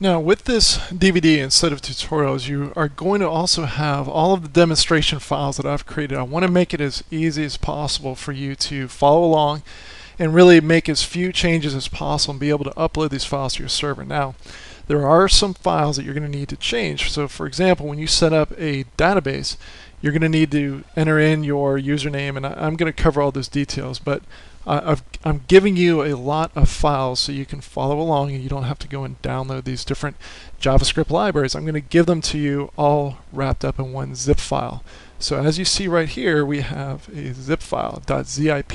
Now with this DVD and set of tutorials, you are going to also have all of the demonstration files that I've created. I want to make it as easy as possible for you to follow along and really make as few changes as possible and be able to upload these files to your server. Now, there are some files that you're going to need to change. So for example, when you set up a database, you're going to need to enter in your username, and I'm going to cover all those details, but I'm giving you a lot of files so you can follow along and you don't have to go and download these different JavaScript libraries. I'm going to give them to you all wrapped up in one zip file. So as you see right here, we have a zip file, .zip.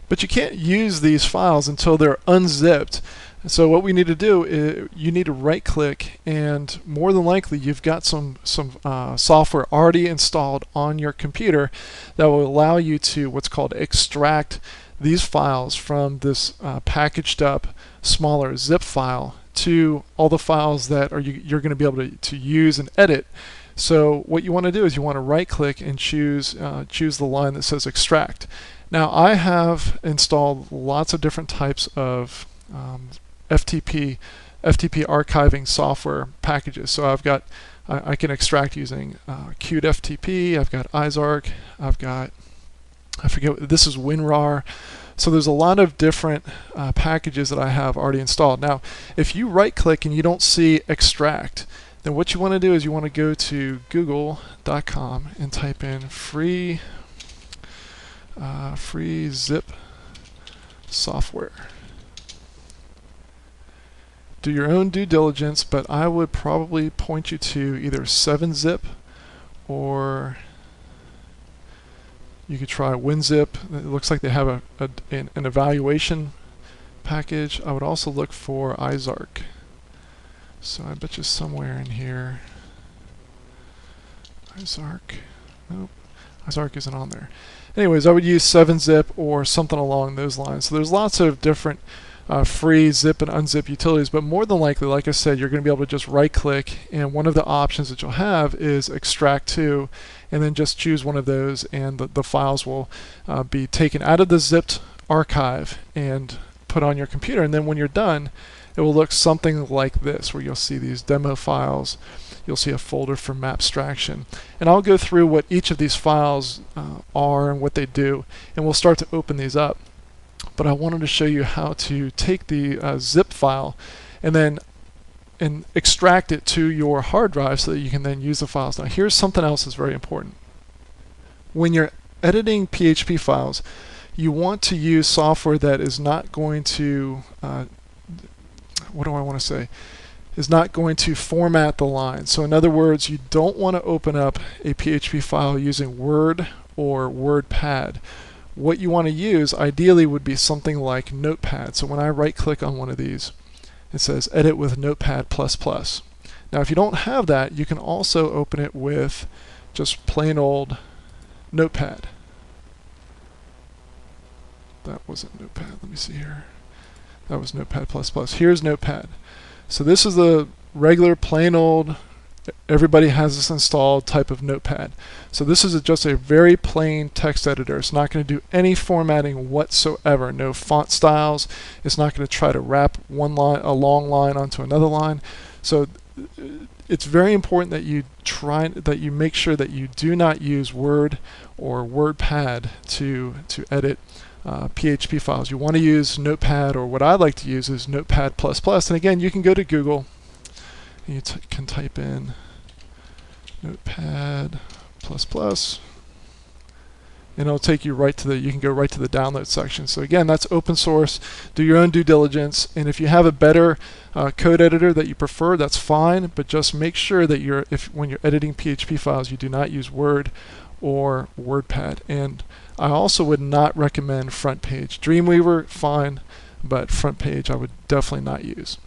But you can't use these files until they're unzipped. So what we need to do is you need to right click, and more than likely you've got some software already installed on your computer that will allow you to what's called extract these files from this packaged up smaller zip file to all the files that you're going to be able to use and edit. So what you want to do is you want to right click and choose the line that says extract. Now I have installed lots of different types of FTP archiving software packages. So I can extract using Qt FTP. I've got Izark. I forget, this is WinRAR. So there's a lot of different packages that I have already installed. Now, if you right click and you don't see extract, then what you want to do is you want to go to google.com and type in free zip software. Do your own due diligence, but I would probably point you to either 7-zip, or you could try WinZip. It looks like they have an evaluation package. I would also look for Izark. So I bet you somewhere in here. Izark. Nope. Izark isn't on there. Anyways, I would use 7-zip or something along those lines. So there's lots of different free zip and unzip utilities, but more than likely, like I said, you're going to be able to just right click, and one of the options that you'll have is extract to, and then just choose one of those, and the files will be taken out of the zipped archive and put on your computer. And then when you're done, it will look something like this, where you'll see these demo files. You'll see a folder for Mapstraction, and I'll go through what each of these files are and what they do, and we'll start to open these up. But I wanted to show you how to take the zip file and extract it to your hard drive so that you can then use the files. Now here's something else that's very important. When you're editing PHP files, you want to use software that is not going to is not going to format the line. So in other words, you don't want to open up a PHP file using Word or WordPad. What you want to use ideally would be something like Notepad. So when I right click on one of these, it says edit with Notepad++. Now if you don't have that, you can also open it with just plain old Notepad. That wasn't Notepad. Let me see here. That was Notepad++. Here's Notepad. So this is the regular plain old, everybody has this installed type of Notepad. So this is just a very plain text editor. It's not going to do any formatting whatsoever. No font styles. It's not going to try to wrap a long line onto another line. So it's very important that you make sure that you do not use Word or WordPad to edit PHP files. You want to use Notepad, or what I like to use is Notepad++. And again, you can go to Google. You can type in Notepad++, and it'll take you right to you can go right to the download section. So again, that's open source. Do your own due diligence, and if you have a better code editor that you prefer, that's fine, but just make sure that when you're editing PHP files, you do not use Word or WordPad. And I also would not recommend FrontPage. Dreamweaver, fine, but FrontPage I would definitely not use.